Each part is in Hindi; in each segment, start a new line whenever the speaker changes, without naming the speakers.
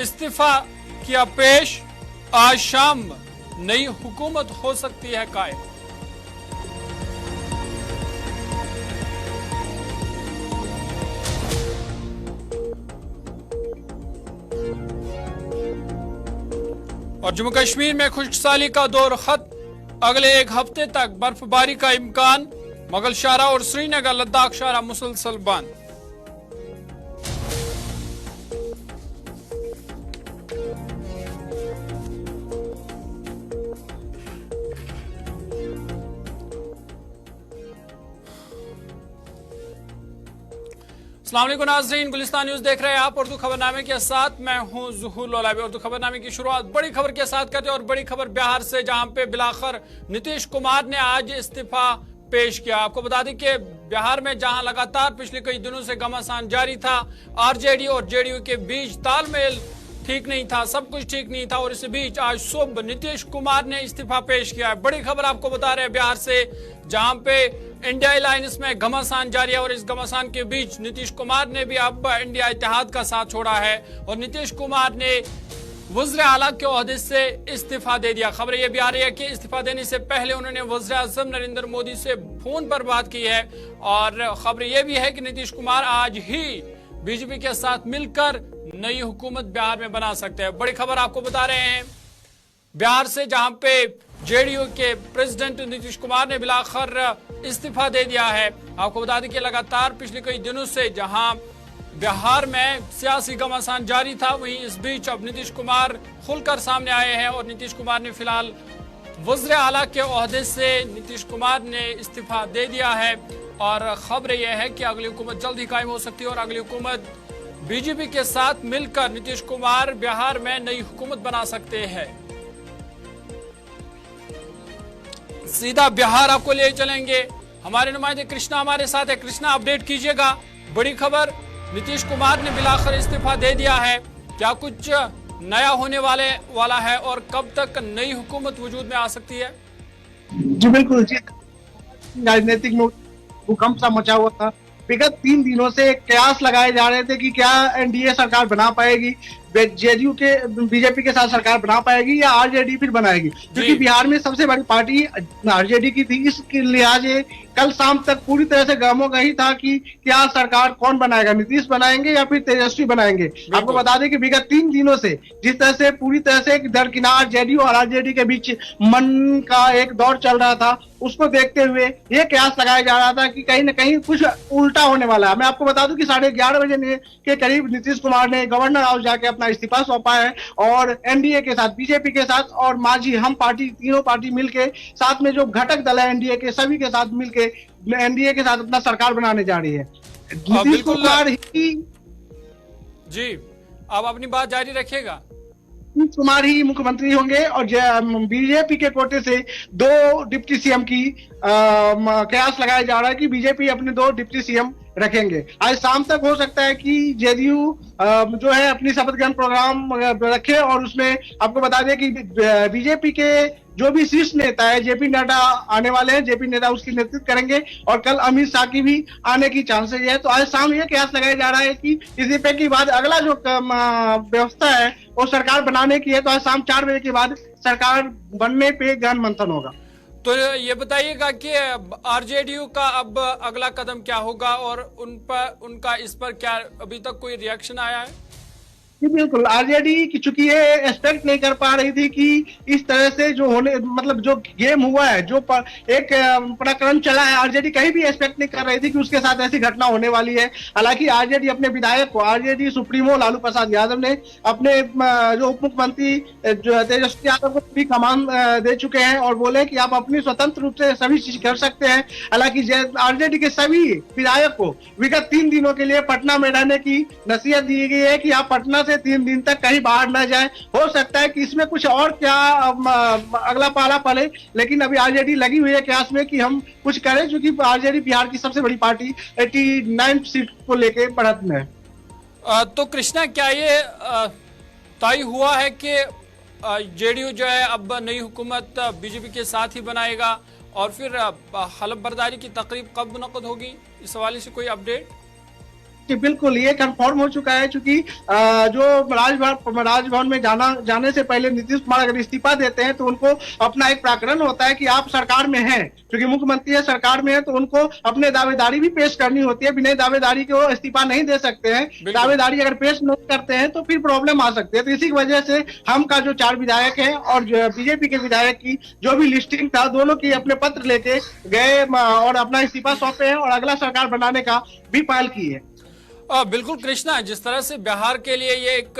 इस्तीफा किया पेश, आज शाम नई हुकूमत हो सकती है कायम। और जम्मू कश्मीर में खुश्कसाली का दौर खत्म, अगले एक हफ्ते तक बर्फबारी का इम्कान, मुगल शाहरा और श्रीनगर लद्दाख शाहरा मुसलसल बंद। अस्सलाम वालेकुम नाज़रीन, गुलिस्तान न्यूज देख रहे हैं आप। उर्दू खबरनामे के साथ मैं हूं ज़ुहूर लोलाबी। उर्दू खबरनामे की शुरुआत बड़ी खबर के साथ करते हैं और बड़ी खबर बिहार से, जहां पे बिलाखिर नीतीश कुमार ने आज इस्तीफा पेश किया। आपको बता दें कि बिहार में जहां लगातार पिछले कई दिनों से घमासान जारी था, आरजेडी और जेडीयू के बीच तालमेल ठीक नहीं था, सब कुछ ठीक नहीं था, और इस बीच आज सुबह नीतीश कुमार ने इस्तीफा पेश किया है। बड़ी खबर आपको बता रहे हैं बिहार से, जहां पे इंडिया अलायंस में घमासान जारी है और इस घमासान के बीच नीतीश कुमार ने भी अब इंडिया इत्तेहाद का साथ छोड़ा है और नीतीश कुमार ने वज़ीर आला के ओहदे से इस्तीफा दे दिया। खबर यह भी आ रही है कि इस्तीफा देने से पहले उन्होंने वज़ीर आज़म नरेंद्र मोदी से फोन पर बात की है, और खबर यह भी है कि नीतीश कुमार आज ही बीजेपी के साथ मिलकर नई हुकूमत बिहार में बना सकते हैं। बड़ी खबर आपको बता रहे हैं बिहार से, जहां पे जेडीयू के प्रेसिडेंट नीतीश कुमार ने बिलाखिर इस्तीफा दे दिया है। आपको बता दें कि लगातार पिछले कई दिनों से जहां बिहार में सियासी घमासान जारी था, वहीं इस बीच अब नीतीश कुमार खुलकर सामने आए हैं और नीतीश कुमार ने फिलहाल वज़ीर आला के ओहदे से नीतीश कुमार ने इस्तीफा दे दिया है। और खबर यह है कि अगली हुकूमत जल्द ही कायम हो सकती है और अगली हुकूमत बीजेपी के साथ मिलकर नीतीश कुमार बिहार में नई हुकूमत बना सकते हैं। सीधा बिहार आपको ले चलेंगे, हमारे नुमाइंदे कृष्णा हमारे साथ है। कृष्णा, अपडेट कीजिएगा। बड़ी खबर, नीतीश कुमार ने बिलाखिर इस्तीफा दे दिया है, क्या कुछ नया होने वाला है और कब तक नई हुकूमत वजूद में आ सकती है?
जी बिल्कुल जी, राजनीतिक में भूकंप सा मचा हुआ था। विगत 3 दिनों से कयास लगाए जा रहे थे कि क्या एनडीए सरकार बना पाएगी, जेडीयू के बीजेपी के साथ सरकार बना पाएगी या आरजेडी फिर बनाएगी, क्योंकि बिहार में सबसे बड़ी पार्टी आरजेडी की थी। इसके लिहाजे कल शाम तक पूरी तरह से गहमोगही था कि क्या सरकार कौन बनाएगा, नीतीश बनाएंगे या फिर तेजस्वी बनाएंगे। आपको बता दें कि विगत 3 दिनों से जिस तरह से पूरी तरह से दरकिनार जेडीयू और आरजेडी के बीच मन का एक दौर चल रहा था, उसको देखते हुए ये कयास लगाया जा रहा था कि कहीं ना कहीं कुछ उल्टा होने वाला है। मैं आपको बता दूं कि 11:30 बजे के करीब नीतीश कुमार ने गवर्नर हाउस जाके अपना इस्तीफा सौंपा है और एनडीए के साथ, बीजेपी के साथ और मांझी हम पार्टी, तीनों पार्टी मिलके साथ में जो घटक दल है एनडीए के, सभी के साथ मिलके एनडीए के साथ अपना सरकार बनाने जा रही है। नीतीश कुमार ही
जी, आप अपनी बात जारी रखिएगा।
नीतीश कुमार ही मुख्यमंत्री होंगे और बीजेपी के कोटे से 2 डिप्टी सीएम की कयास लगाया जा रहा है कि बीजेपी अपने 2 डिप्टी सीएम रखेंगे। आज शाम तक हो सकता है कि जेडीयू जो है अपनी शपथ ग्रहण प्रोग्राम रखे और उसमें आपको बता दें कि बीजेपी के जो भी शीर्ष नेता है जेपी नड्डा आने वाले हैं, जेपी नड्डा उसकी नेतृत्व करेंगे और कल अमित शाह की भी आने की चांसेस है। तो आज शाम ये कयास लगाया जा रहा है कि इस्तीफे के बाद अगला जो व्यवस्था है वो सरकार बनाने की है, तो आज शाम 4 बजे के बाद सरकार बनने पे गहन मंथन होगा।
तो ये बताइएगा कि आरजेडीयू का अब अगला कदम क्या होगा और उनका इस पर क्या अभी तक कोई रिएक्शन आया है?
जी बिल्कुल, आरजेडी की चूंकि ये एक्सपेक्ट नहीं कर पा रही थी कि इस तरह से जो होने, मतलब जो गेम हुआ है, जो एक प्रकरण चला है, आरजेडी कहीं भी एक्सपेक्ट नहीं कर रही थी कि उसके साथ ऐसी घटना होने वाली है। हालांकि आरजेडी अपने विधायक को, आरजेडी सुप्रीमो लालू प्रसाद यादव ने अपने जो उप मुख्यमंत्री तेजस्वी यादव को भी कमान दे चुके हैं और बोले कि आप अपनी स्वतंत्र रूप से सभी चीज कर सकते हैं। हालांकि आरजेडी के सभी विधायक को विगत 3 दिनों के लिए पटना में रहने की नसीहत दी गई है कि आप पटना 3 दिन तक कहीं बाहर न जाए। हो सकता है कि इसमें कुछ और क्या अगला पाला पड़े, लेकिन अभी आरजेडी लगी हुई है कयास में कि हम कुछ करें, क्योंकि आरजेडी बिहार की सबसे बड़ी पार्टी 89 सीट को लेकर बढ़त में है।
तो कृष्णा, क्या ये तय हुआ है कि जेडीयू जो है अब नई हुकूमत बीजेपी के साथ ही बनाएगा और फिर हलफ बर्दारी की तकरीब कब मुनक़द होगी, इस हवाले से कोई अपडेट?
जी बिल्कुल, ये कंफर्म हो चुका है क्योंकि जो राजभवन में जाने से पहले नीतीश कुमार अगर इस्तीफा देते हैं तो उनको अपना एक प्रकरण होता है कि आप सरकार में हैं, क्योंकि मुख्यमंत्री है सरकार में है तो उनको अपने दावेदारी भी पेश करनी होती है। बिना दावेदारी के वो इस्तीफा नहीं दे सकते हैं। दावेदारी अगर पेश नहीं करते हैं तो फिर प्रॉब्लम आ सकती है। तो इसी की वजह से हम का जो 4 विधायक हैं और बीजेपी के विधायक की जो भी लिस्टिंग था, दोनों की अपने पत्र लेके गए और अपना इस्तीफा सौंपे हैं और अगला सरकार बनाने का भी पहल की है।
बिल्कुल कृष्णा, जिस तरह से बिहार के लिए ये एक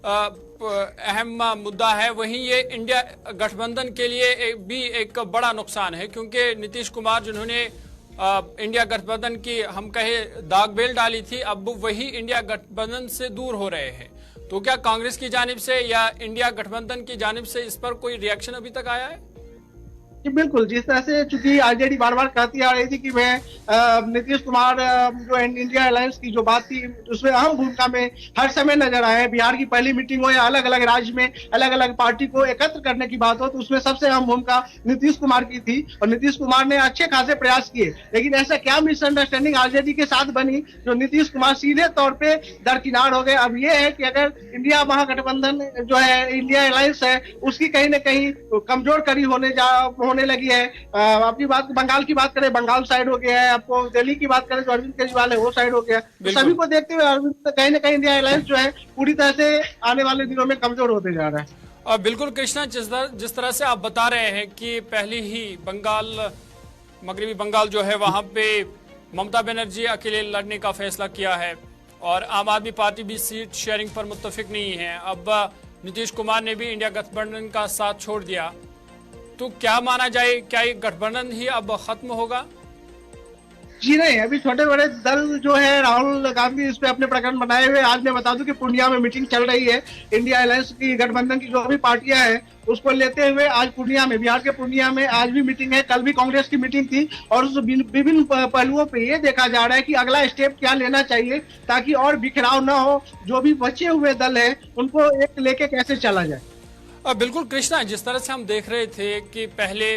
अहम मुद्दा है, वहीं ये इंडिया गठबंधन के लिए भी एक बड़ा नुकसान है, क्योंकि नीतीश कुमार जिन्होंने इंडिया गठबंधन की हम कहे दागबेल डाली थी, अब वही इंडिया गठबंधन से दूर हो रहे हैं। तो क्या कांग्रेस की जानिब से या इंडिया गठबंधन की जानिब से इस पर कोई रिएक्शन अभी तक आया है?
जी बिल्कुल, जिस तरह से चूंकि आरजेडी बार बार कहती आ रही थी कि मैं नीतीश कुमार जो इंडिया अलायंस की जो बात थी उसमें अहम भूमिका में हर समय नजर आए हैं। बिहार की पहली मीटिंग हो या अलग अलग राज्य में अलग अलग पार्टी को एकत्र करने की बात हो तो उसमें सबसे अहम भूमिका नीतीश कुमार की थी और नीतीश कुमार ने अच्छे खासे प्रयास किए। लेकिन ऐसा क्या मिसअंडरस्टैंडिंग आरजेडी के साथ बनी जो नीतीश कुमार सीधे तौर पर दरकिनार हो गए। अब ये है कि अगर इंडिया महागठबंधन जो है, इंडिया अलायंस है, उसकी कहीं ना कहीं कमजोर कड़ी होने लगी है। अपनी बात बंगाल की बात करें, बंगाल साइड हो गया है। आपको दिल्ली की बात करें तो अरविंद केजरीवाल है, वो साइड हो गया। तो सभी को देखते हुए अरविंद कहीं ना कहीं इंडिया अलायंस जो है पूरी तरह से आने वाले दिनों में कमजोर होते जा रहा है।
बिल्कुल कृष्णा, जिस तरह से आप बता रहे हैं कि पहले ही मगरबी बंगाल जो है वहां पे ममता बनर्जी अकेले लड़ने का फैसला किया है और आम आदमी पार्टी भी सीट शेयरिंग पर मुत्तफिक नहीं है। अब नीतीश कुमार ने भी इंडिया गठबंधन का साथ छोड़ दिया, तो क्या माना जाए, क्या ये गठबंधन ही अब खत्म होगा?
जी नहीं, अभी छोटे बड़े दल जो है, राहुल गांधी इस पे अपने प्रकरण बनाए हुए। आज मैं बता दूं कि पूर्णिया में मीटिंग चल रही है। इंडिया अलायंस की गठबंधन की जो भी पार्टियां हैं उसको लेते हुए आज पूर्णिया में, बिहार के पूर्णिया में आज भी मीटिंग है। कल भी कांग्रेस की मीटिंग थी और उस विभिन्न पहलुओं पे ये देखा जा रहा है कि अगला स्टेप क्या लेना चाहिए ताकि और बिखराव ना हो। जो भी बचे हुए दल है उनको एक लेके कैसे चला जाए।
बिल्कुल कृष्णा, जिस तरह से हम देख रहे थे कि पहले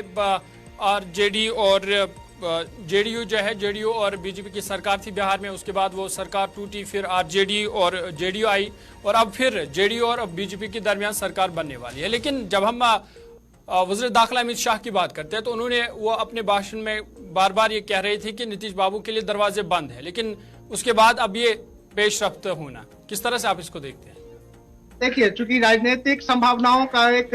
आरजेडी और जेडीयू जो है, जेडीयू और बीजेपी की सरकार थी बिहार में, उसके बाद वो सरकार टूटी, फिर आरजेडी और जेडीयू आई और अब फिर जेडीयू और बीजेपी के दरमियान सरकार बनने वाली है। लेकिन जब हम वज़ीर दाखिला अमित शाह की बात करते हैं तो उन्होंने वो अपने भाषण में बार बार ये कह रहे थे कि नीतीश बाबू के लिए दरवाजे बंद है, लेकिन उसके बाद अब ये पेशरफ्त होना, किस तरह से आप इसको देखते हैं?
देखिए, चूंकि राजनीतिक संभावनाओं का एक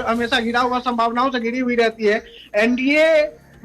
हमेशा घिरा हुआ, संभावनाओं से घिरी हुई रहती है। एनडीए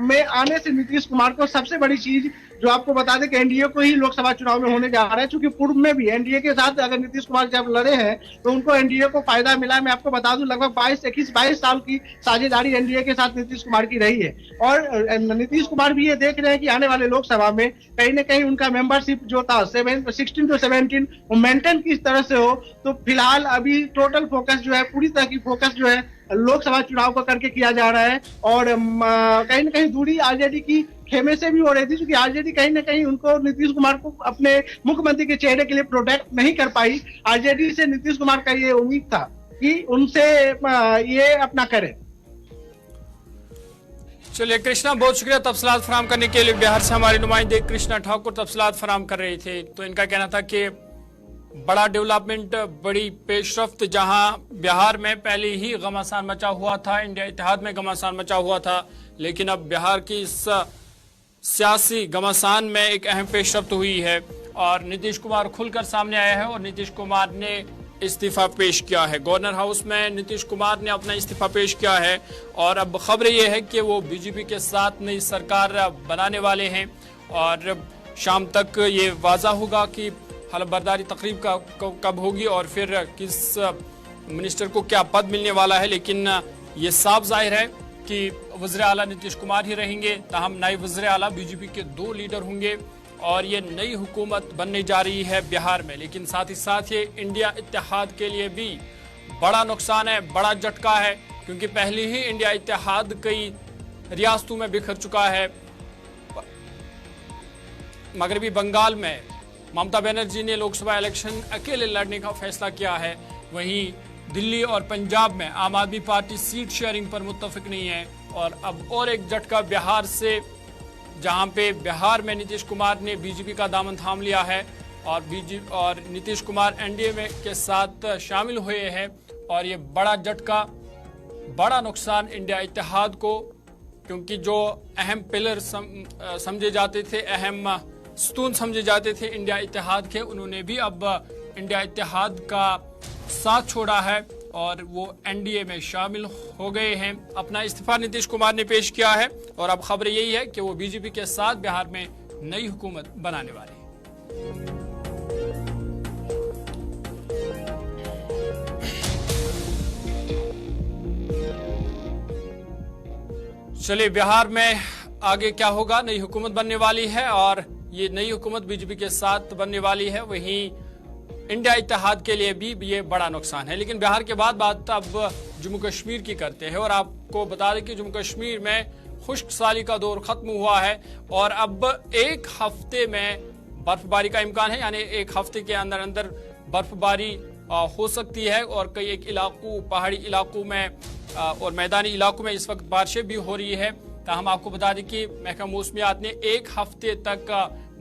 में आने से नीतीश कुमार को सबसे बड़ी चीज जो आपको बता दें कि एनडीए को ही लोकसभा चुनाव में होने जा रहा है, क्योंकि पूर्व में भी एनडीए के साथ अगर नीतीश कुमार जब लड़े हैं तो उनको एनडीए को फायदा मिला है। मैं आपको बता दूं लगभग 22 साल की साझेदारी एनडीए के साथ नीतीश कुमार की रही है और नीतीश कुमार भी ये देख रहे हैं कि आने वाले लोकसभा में कहीं ना कहीं उनका मेंबरशिप जो था 16 to 17 वो मेंटेन किस तरह से हो। तो फिलहाल अभी टोटल फोकस जो है, पूरी तरह की फोकस जो है लोकसभा चुनाव को करके किया जा रहा है और कहीं ना कहीं दूरी आरजेडी की खेमे से भी हो रही थी, क्योंकि आरजेडी कहीं ना कहीं उनको नीतीश कुमार को अपने मुख्यमंत्री के चेहरे के लिए प्रोटेक्ट नहीं कर पाई। आरजेडी से नीतीश कुमार का ये उम्मीद था कि उनसे ये अपना करे।
चलिए कृष्णा, बहुत शुक्रिया तफसीलात फराहम करने के लिए। बिहार से हमारे नुमाइंदे कृष्णा ठाकुर तफसीलात फराहम कर रहे थे। तो इनका कहना था कि बड़ा डेवलपमेंट, बड़ी पेशरफ्त, जहां बिहार में पहले ही घमासान मचा हुआ था, इंडिया इत्तेहाद में घमासान मचा हुआ था, लेकिन अब बिहार की इस सियासी घमासान में एक अहम पेशरफ्त हुई है और नीतीश कुमार खुलकर सामने आया है और नीतीश कुमार ने इस्तीफा पेश किया है। गवर्नर हाउस में नीतीश कुमार ने अपना इस्तीफा पेश किया है और अब खबर यह है कि वो बीजेपी के साथ नई सरकार बनाने वाले हैं और शाम तक ये वाज़ा होगा कि हलफबरदारी तकरीब कब होगी और फिर किस मिनिस्टर को क्या पद मिलने वाला है। लेकिन ये साफ जाहिर है कि वज़ीर आला नीतीश कुमार ही रहेंगे। ताहम नायब वज़ीर आला बीजेपी के 2 लीडर होंगे और ये नई हुकूमत बनने जा रही है बिहार में। लेकिन साथ ही साथ ये इंडिया इत्तेहाद के लिए भी बड़ा नुकसान है, बड़ा झटका है, क्योंकि पहले ही इंडिया इत्तेहाद कई रियासतों में बिखर चुका है। मगरबी बंगाल में ममता बनर्जी ने लोकसभा इलेक्शन अकेले लड़ने का फैसला किया है, वहीं दिल्ली और पंजाब में आम आदमी पार्टी सीट शेयरिंग पर मुत्तफिक नहीं है और अब और एक झटका बिहार से जहां पे बिहार में नीतीश कुमार ने बीजेपी का दामन थाम लिया है और नीतीश कुमार एनडीए में के साथ शामिल हुए हैं। और ये बड़ा झटका, बड़ा नुकसान इंडिया इत्तेहाद को, क्योंकि जो अहम पिलर समझे जाते थे, अहम स्तून समझे जाते थे इंडिया इत्तेहाद के, उन्होंने भी अब इंडिया इत्तेहाद का साथ छोड़ा है और वो एनडीए में शामिल हो गए हैं। अपना इस्तीफा नीतीश कुमार ने पेश किया है और अब खबर यही है कि वो बीजेपी के साथ बिहार में नई हुकूमत बनाने वाले हैं। चलिए, बिहार में आगे क्या होगा, नई हुकूमत बनने वाली है और ये नई हुकूमत बीजेपी के साथ बनने वाली है। वहीं इंडिया इत्तेहाद के लिए भी ये बड़ा नुकसान है। लेकिन बिहार के बाद बात अब जम्मू कश्मीर की करते हैं और आपको बता दें कि जम्मू कश्मीर में खुश्क साली का दौर खत्म हुआ है और अब एक हफ्ते में बर्फबारी का इम्कान है, यानी एक हफ्ते के अंदर अंदर बर्फबारी हो सकती है और कई एक इलाकों, पहाड़ी इलाकों में और मैदानी इलाकों में इस वक्त बारिशें भी हो रही है। ताहम आपको बता दें कि महकमा मौसमियात ने एक हफ्ते तक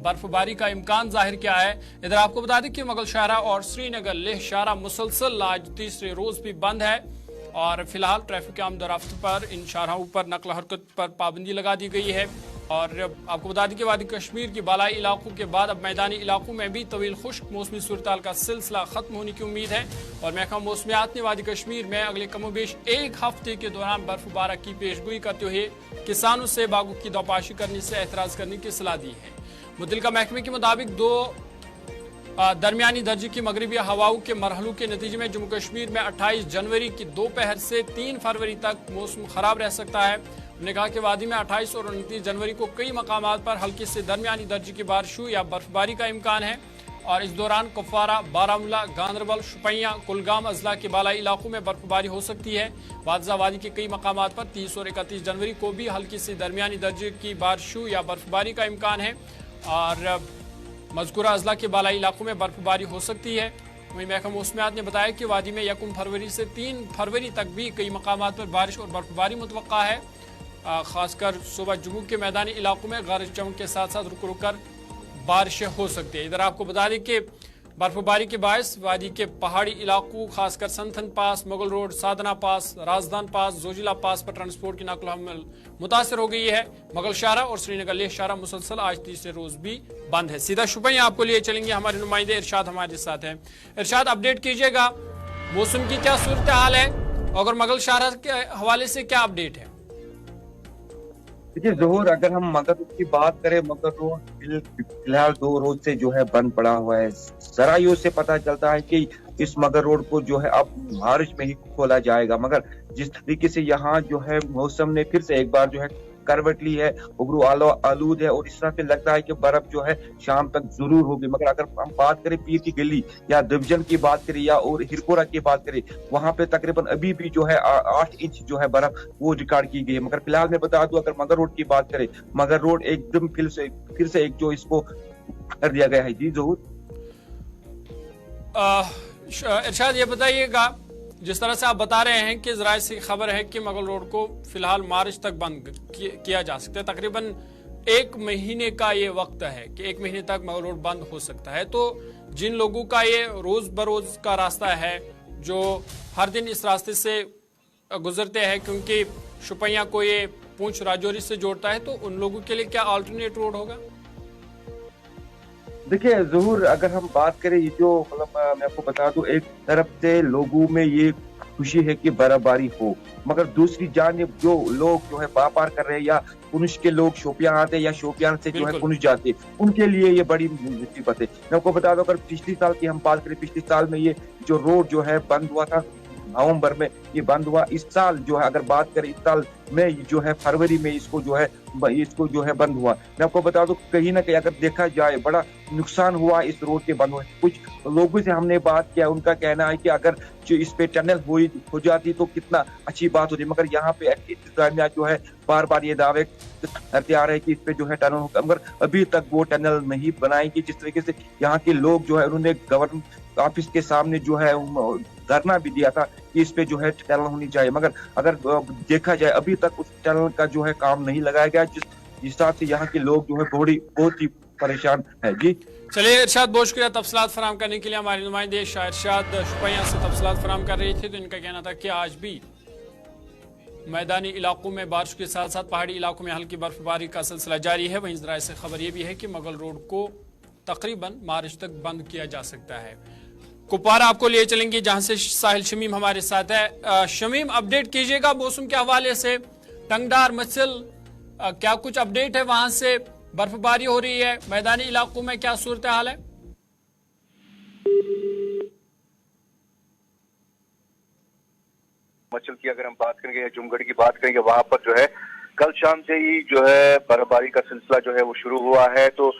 बर्फबारी का इम्कान जाहिर किया है। इधर आपको बता दें कि मुगल शाहरा और श्रीनगर लेह शाहरा मुसलसल आज तीसरे रोज भी बंद है और फिलहाल ट्रैफिक आमदोरफ्त पर इन शाहराओं पर नकल हरकत पर पाबंदी लगा दी गई है। और आपको बता दें कि वादी कश्मीर की बालाई इलाकों के बाद अब मैदानी इलाकों में भी तवील खुश्क मौसमी सूरताल का सिलसिला खत्म होने की उम्मीद है। और महकमा मौसमियात ने वादी कश्मीर में अगले कमोबेश एक हफ्ते के दौरान बर्फबारी की पेशगोई करते हुए किसानों से बागों की दोपाशी करने से एतराज करने की सलाह दी है। मुतल्लिका महकमे के मुताबिक दो दरमियानी दर्जे की मगरबी हवाओं के मरहलों के नतीजे में जम्मू कश्मीर में 28 जनवरी की दोपहर से 3 फरवरी तक मौसम खराब रह सकता है। उन्होंने कहा कि वादी में 28 और 29 जनवरी को कई मकामात पर हल्की से दरमियानी दर्जे की बारिशों या बर्फबारी का इम्कान है और इस दौरान कुपवारा, बारामूला, गांदरबल, शुपियां, कुलगाम अजला के बालाई इलाकों में बर्फबारी हो सकती है। वादजा वादी के कई मकामात पर 30 और 31 जनवरी को भी हल्की से दरमियानी दर्जे की बारिशों या बर्फबारी का इम्कान है और मज़कूरा अजला के बालाई इलाकों में बर्फबारी हो सकती है। वहीं महकमा मौसमियात ने बताया कि वादी में 1 फरवरी से 3 फरवरी तक भी कई मकामात पर बारिश और बर्फबारी मुतवक्का है। खासकर सुबह जम्मू के मैदानी इलाकों में गरज चमक के साथ साथ रुक रुक कर बारिशें हो सकती है। इधर आपको बता दें कि बर्फबारी के बायस वादी के पहाड़ी इलाकों खासकर संथन पास, मुगल रोड, साधना पास, राजदान पास, जोजिला पास पर ट्रांसपोर्ट की नकल हमल मुतासर हो गई है। मुगल शाहरा और श्रीनगर लेह शाहरा मुसलसल आज तीसरे रोज भी बंद है। सीधा शुपियां आपको लिए चलेंगे, हमारे नुमाइंदे इरशाद हमारे साथ हैं। इरशाद, अपडेट कीजिएगा, मौसम की क्या सूरत हाल है, अगर मुगल शाहरा के हवाले से क्या अपडेट है?
देखिए ज़ोहर, अगर हम मगर रोड की बात करें, मगर रोड फिलहाल 2 रोज से जो है बंद पड़ा हुआ है। जराइयों से पता चलता है कि इस मगर रोड को जो है अब मार्च में ही खोला जाएगा, मगर जिस तरीके से यहाँ जो है मौसम ने फिर से एक बार जो है करवट ली है, उबरू आलूद है और इस तरह से लगता है कि बर्फ जो है शाम तक जरूर होगी। मगर अगर हम बात करें पीर की गली या डिवीजन की बात करें या और हिरपोरा की बात करें, वहां पे तकरीबन अभी भी जो है 8 इंच जो है बर्फ वो रिकॉर्ड की गई है। मगर फिलहाल मैं बता दूं, अगर मगर रोड की बात करें, मगर रोड एकदम फिर से एक जो इसको कर दिया गया है। जी जरूर
इरशाद, ये बताइएगा, जिस तरह से आप बता रहे हैं कि जराये से खबर है कि मुगल रोड को फिलहाल मार्च तक बंद किया जा सकता है, तकरीबन 1 महीने का ये वक्त है कि 1 महीने तक मुगल रोड बंद हो सकता है। तो जिन लोगों का ये रोज बरोज का रास्ता है, जो हर दिन इस रास्ते से गुजरते हैं, क्योंकि शुपियां को ये पूंछ राजौरी से जोड़ता है, तो उन लोगों के लिए क्या अल्टरनेट रोड होगा?
देखिए ज़हूर, अगर हम बात करें, ये जो मतलब मैं आपको बता दूं, एक तरफ से लोगों में ये खुशी है कि बर्फबारी हो, मगर दूसरी जानिब जो लोग जो है व्यापार कर रहे हैं या पुंछ के लोग शोपियां आते हैं या शोपियां से जो है पुंछ जाते हैं, उनके लिए ये बड़ी मुसीबत है। मैं आपको बता दूं, अगर पिछले साल की हम बात करें, पिछले साल में ये जो रोड जो है बंद हुआ था, नवंबर में ये बंद हुआ। इस साल जो है अगर बात करें, इस साल में जो है फरवरी में इसको जो है बंद हुआ। मैं आपको बता दूं, कहीं ना कहीं अगर देखा जाए बड़ा नुकसान हुआ इस रोड के बंद होने। कुछ लोगों से हमने बात किया, उनका कहना है कि अगर जो इस पे टनल हो जाती तो कितना अच्छी बात होती, मगर यहाँ पे इंतजामिया जो है बार बार ये दावे करते आ रहे हैं कि इस पे जो है टनल होगा, मगर अभी तक वो टनल नहीं बनाएंगे। जिस तरीके से यहाँ के लोग जो है उन्होंने गवर्नमेंट ऑफिस के सामने जो है धरना भी दिया था कि इस पे जो है टनल होनी चाहिए, मगर अगर देखा जाए अभी तक उस टनल का जो है काम नहीं लगाया गया। जिस जिस हिसाब से यहाँ के लोग जो है बहुत ही परेशान है जी।
चलिए इरशाद, बहुत शुक्रिया तफसीलात फराम करने के लिए। हमारे नुमाइंदे शाह इरशाद शुपियां से तफसीलात फराम कर रही थी, तो इनका कहना था कि आज भी मैदानी इलाकों में बारिश के साथ साथ पहाड़ी इलाकों में हल्की बर्फबारी का सिलसिला जारी है। वहीं जराये से खबर यह भी है कि मुगल रोड को तकरीबन मार्च तक बंद किया जा सकता है। कुपवारा आपको लिए चलेंगे जहां से साहिल शमीम हमारे साथ है। शमीम, अपडेट कीजिएगा मौसम के हवाले से। टंगडार, मचल, क्या कुछ अपडेट है वहां से? बर्फबारी हो रही है, मैदानी इलाकों में क्या सूरत हाल है?
मचल की अगर हम बात करेंगे या जुमगढ़ की बात करेंगे, वहां पर जो है कल शाम से ही जो है बर्फबारी का सिलसिला जो है वो शुरू हुआ है। तो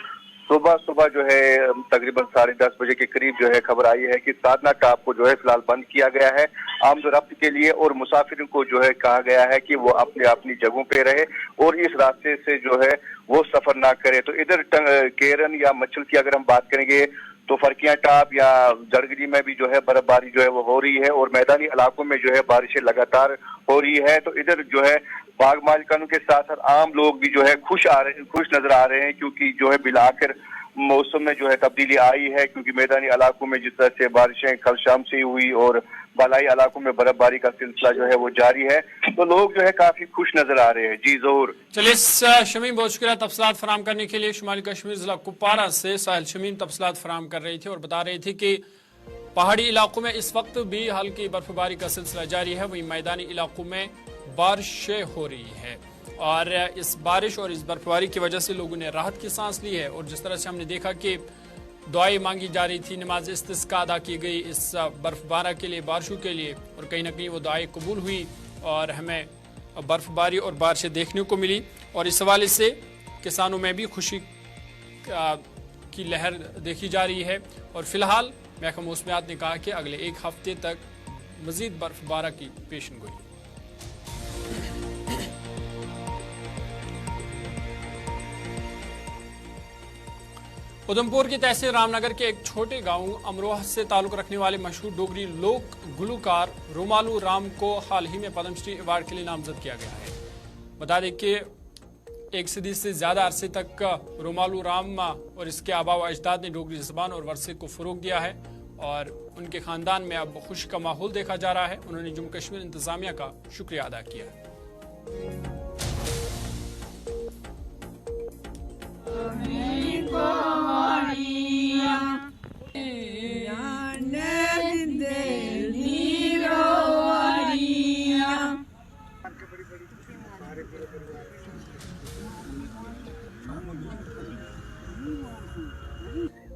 सुबह जो है तकरीबन 10:30 बजे के करीब जो है खबर आई है कि साधना टाप को जो है फिलहाल बंद किया गया है आमदोरफ्त के लिए, और मुसाफिरों को जो है कहा गया है कि वो अपनी जगहों पे रहे और इस रास्ते से जो है वो सफर ना करे। तो इधर केरन या मचल की अगर हम बात करेंगे तो फरकियां टाप या जड़गरी में भी जो है बर्फबारी जो है वो हो रही है और मैदानी इलाकों में जो है बारिशें लगातार हो रही है। तो इधर जो है बाग मालिकानों के साथ साथ आम लोग भी जो है खुश नजर आ रहे हैं, क्योंकि जो है बिलाकर मौसम में जो है तब्दीली आई है, क्योंकि मैदानी इलाकों में जिस तरह से बारिशें कल शाम से हुई और बालाई इलाकों में बर्फबारी का सिलसिला जो है वो जारी है, तो लोग जो है काफी खुश नजर आ रहे हैं। जी ज़हूर।
चलिए शमीम, बहुत शुक्रिया तफसीलात फराम करने के लिए। शुमाली कश्मीर जिला कुपवारा से साहिल शमीम तफसीलात फराम कर रही थी और बता रही थी कि पहाड़ी इलाकों में इस वक्त भी हल्की बर्फबारी का सिलसिला जारी है, वहीं मैदानी इलाकों में बारिशें हो रही है और इस बारिश और इस बर्फबारी की वजह से लोगों ने राहत की सांस ली है। और जिस तरह से हमने देखा कि दुआएं मांगी जा रही थी, नमाज इस्तिस्का अदा की गई इस बर्फबारी के लिए, बारिशों के लिए, और कहीं ना कहीं वो दुआएं कबूल हुई और हमें बर्फबारी और बारिशें देखने को मिली। और इस हवाले से किसानों में भी खुशी की लहर देखी जा रही है। और फिलहाल महकमा मौसमियात ने कहा कि अगले एक हफ्ते तक मजीद बर्फबारी की पेशन गोई। उधमपुर की तहसील रामनगर के एक छोटे गांव अमरोहा से ताल्लुक रखने वाले मशहूर डोगरी लोक गुलकार रोमालू राम को हाल ही में पद्मश्री अवार्ड के लिए नामजद किया गया है। बता दें कि एक सदी से ज्यादा अरसे तक रोमालू राम और इसके आबा व अजदाद ने डोगरी ज़बान और वर्से को फ़रोग दिया है और उनके ख़ानदान में अब खुशी का माहौल देखा जा रहा है। उन्होंने जम्मू कश्मीर इंतज़ामिया का शुक्रिया अदा किया।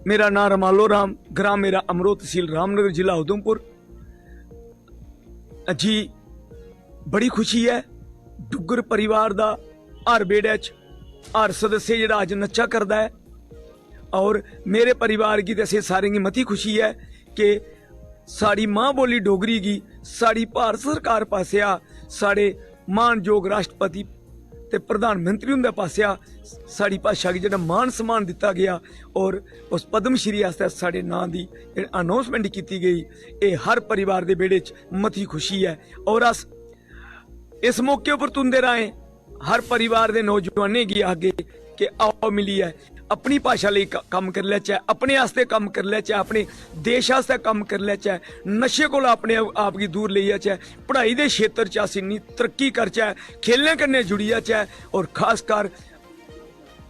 मेरा नाम रमालो राम, ग्राम मेरा अमरो, तहसील रामनगर, जिला उधमपुर। जी बड़ी खुशी है, डुगर परिवार दा हर बेड़े च हर सदस्य जेड़ा अज नच्चा करदा है और मेरे परिवार की ते सारें की मती खुशी है कि साड़ी मां बोली डोगरी की साड़ी भारत सरकार पासेआ साढ़े मानयोग राष्ट्रपति ते प्रधानमंत्री उंदे पासेआ साड़ी भाशा गी जेह्ड़ा मान सम्मान दिता गया और उस पद्मश्री आस्तै साढ़े नां दी अनाउंसमेंट की गई। ये हर परिवार दे बेड़े च मती खुशी है और अस इस मौके पर तुंदे राहें हर परिवार दे नौजवानें गी आगे कि आओ मिलिए अपनी भाशा लई कम कर लैचे, अपने आस्ते कम कर लैचे, अपने देश आस्ते कम कर लैचे, नशे कोला अपने आप गी दूर लेई जाचै, पढ़ाई दे क्षेत्र च अस इन्नी तरक्की करचै, खेलने कन्नै जुड़ी जाचै और खासकर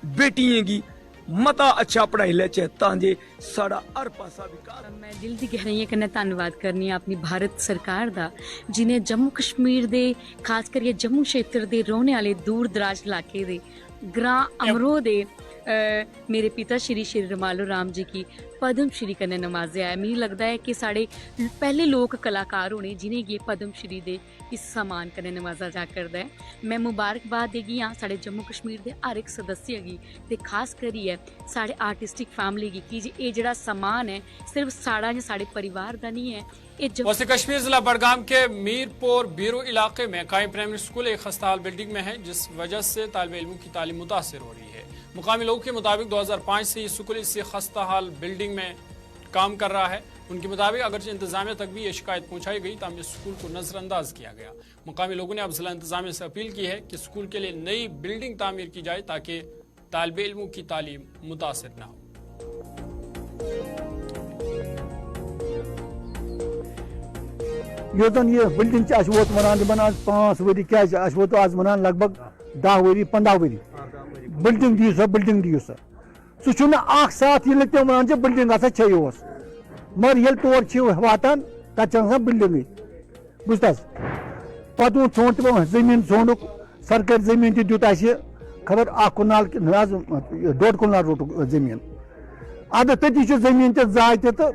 बेटियें गी मता अच्छा पढ़ाई लैचे तां जे साढ़ा हर पासा विकास।
मैं दिल दी गहराइयां कन्नै धन्नवाद करनी अपनी भारत सरकार दा जिन्हें जम्मू कश्मीर दे खास करियै जम्मू क्षेत्र दे रौहने आह्ले दूर दराज इलाके दे ग्रां अमरो दे मेरे पिता श्री रोमालो राम जी की पद्म श्री कन्नै नवाजेआ है। मिगी लगदा है कि साढ़े पहले लोक कलाकार होने जिन्हें गी पद्म श्री दे इस सम्मान कन्नै नवाजा जा करदा है। मैं मुबारकबाद देगी हाँ साढ़े जम्मू कश्मीर दे हर एक सदस्य गी ते खास करियै साढ़े आर्टिस्टिक फैमिली गी कि ये जेड़ा सम्मान है सिर्फ साढ़ा या साढ़े परिवार दा नहीं है।
वैसे कश्मीर जिला बड़गाम के मीरपुर बीरू इलाके में कायम प्राइमरी स्कूल एक खस्ताहाल बिल्डिंग में है, जिस वजह से तालिब इल्मों की तालीम मुतासिर हो रही है। मुकामी लोगों के मुताबिक 2005 से ये स्कूल इसी खस्ताहाल बिल्डिंग में काम कर रहा है। उनके मुताबिक अगरचे इंतजामिया तक भी ये शिकायत पहुंचाई गई, ताहम स्कूल को नजरअंदाज किया गया। मुकामी लोगों ने अब जिला इंतजामिया से अपील की है कि स्कूल के लिए नई बिल्डिंग तामीर की जाए ताकि तालिब इल्मों की तालीम मुतासिर न हो।
योतन ये बिल्डिंग वोत वन 5 वरी क्या वोत आज वन लगभग 10 वरी 15 वरी बिल्डिंग दियो सा बिल्डिंग दियो सा सह साथ ये तम वन बिल्डिंग हसा योस मगर ये तौर वातान तक बिल्डिंग बुझत पे ोंड जमीन ोंड सरकारी जमीन दुत खबर 1 कुनाल 1.5 कुनाल रोट जमीन अद तथी जमीन जाय तो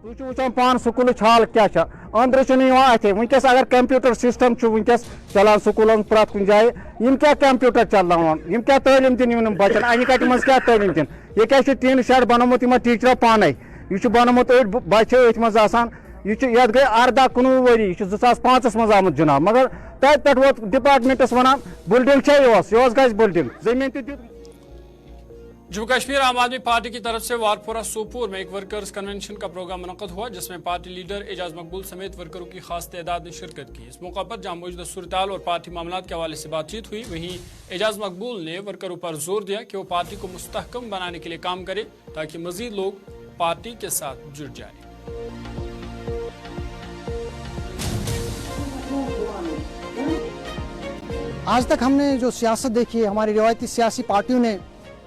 वुचान पान स्कूल हाल क्या अंदर अत वनकस अगर कंप्यूटर सिस्टम वनकस चलान स्कूल प्रत कुछ जाए क्या कंप्यूटर चलान क्या तालीम दिन बचन अन कट मज क्या तालीम दिन यह क्या टीन शेड बनोमुत टीचर पाने यह बनोमुत बच्चे मज यह गई 18-19 वरी 2005 मज आमुत जनाब मगर तत पे वोत डिपार्टमेंटस वन बिल्डिंग गई बिल्डिंग जमीन
जम्मू कश्मीर आम आदमी पार्टी की तरफ से वारपोरा सोपोर में एक वर्कर्स कन्वेंशन का प्रोग्राम मुनक़द हुआ, जिसमें पार्टी लीडर एजाज मकबूल समेत वर्करों की खास तादाद ने शिरकत की। इस मौका पर जहां मौजूदा सूरत-ए-हाल और पार्टी मामलात के हवाले से बातचीत हुई, वहीं एजाज मकबूल ने वर्करों पर जोर दिया कि वो पार्टी को मुस्तहकम बनाने के लिए काम करे ताकि मजीद लोग पार्टी के साथ जुड़ जाए।
आज तक हमने जो सियासत देखी है, हमारी रिवायती सियासी पार्टियों ने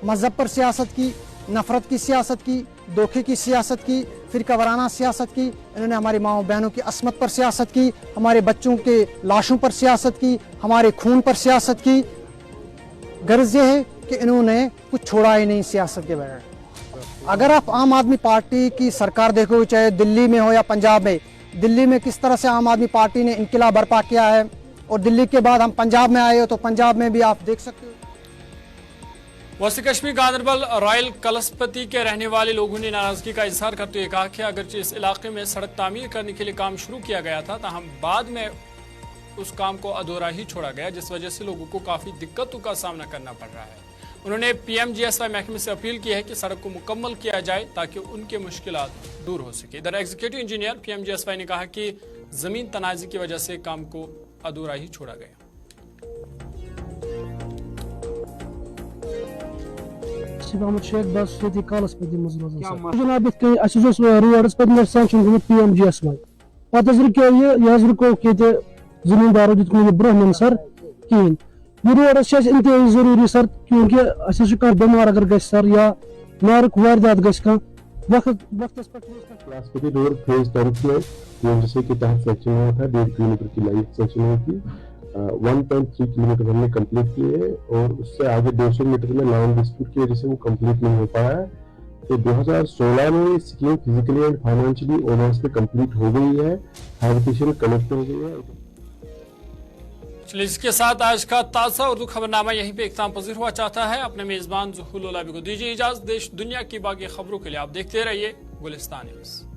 मजहब पर सियासत की, नफरत की सियासत की, धोखे की सियासत की, फिरका वाराना सियासत की। इन्होंने हमारी माओ बहनों की असमत पर सियासत की, हमारे बच्चों के लाशों पर सियासत की, हमारे खून पर सियासत की। गर्ज ये है कि इन्होंने कुछ छोड़ा ही नहीं सियासत के बगैर। अगर आप आम आदमी पार्टी की सरकार देखो, चाहे दिल्ली में हो या पंजाब में, दिल्ली में किस तरह से आम आदमी पार्टी ने इनकलाब बर्पा किया है, और दिल्ली के बाद हम पंजाब में आए हो तो पंजाब में भी आप देख सकते हो।
वस्ती कश्मीर गांधरबल रॉयल कलस्पति के रहने वाले लोगों ने नाराजगी का इजहार करते हुए कहा कि अगरचे इस इलाके में सड़क तामीर करने के लिए काम शुरू किया गया था, ताहम बाद में उस काम को अधूरा ही छोड़ा गया, जिस वजह से लोगों को काफी दिक्कतों का सामना करना पड़ रहा है। उन्होंने PMGSY महकमे से अपील की है कि सड़क को मुकम्मल किया जाए ताकि उनके मुश्किलात दूर हो सके। इधर एग्जीक्यूटिव इंजीनियर PMGSY ने कहा कि जमीन तनाज़ी की वजह से काम को अधूरा ही छोड़ा गया।
मोहम्मद शेख बस कलस्पति जनाब रोड पे सैंक्शन गो PMGSY पे रुको यह रुको जमींदारों दिख ब्रोह सर कहें यह रोड इंतहाई जरूरी सर, क्योंकि बेमार अगर ग सर या नारुक वारदात ग
कलस्पति रोड फेज 10 में PMGSY के तहत सेक्शन हुआ था, 1.5 किलोमीटर की लाइन सेक्शन हुई थी। 1.3 किलोमीटर हमने कंप्लीट किए और उससे आगे 200 मीटर में लैंड डिस्प्यूट की वजह से वो कंप्लीट नहीं हो पाया। तो 2016 में ये scheme physically and financially owners पे कंप्लीट हो गई है, हैबिटेशन कनेक्ट हो गई है।
चलिए, इसके साथ आज का ताज़ा उर्दू खबरनामा यहीं पे इख्तिताम पजीर हुआ चाहता है। अपने मेजबान ज़ुहूर लोलाबी को दीजिए इजाज़त। देश दुनिया की बाकी खबरों के लिए आप देखते रहिए गुलिस्तान न्यूज़।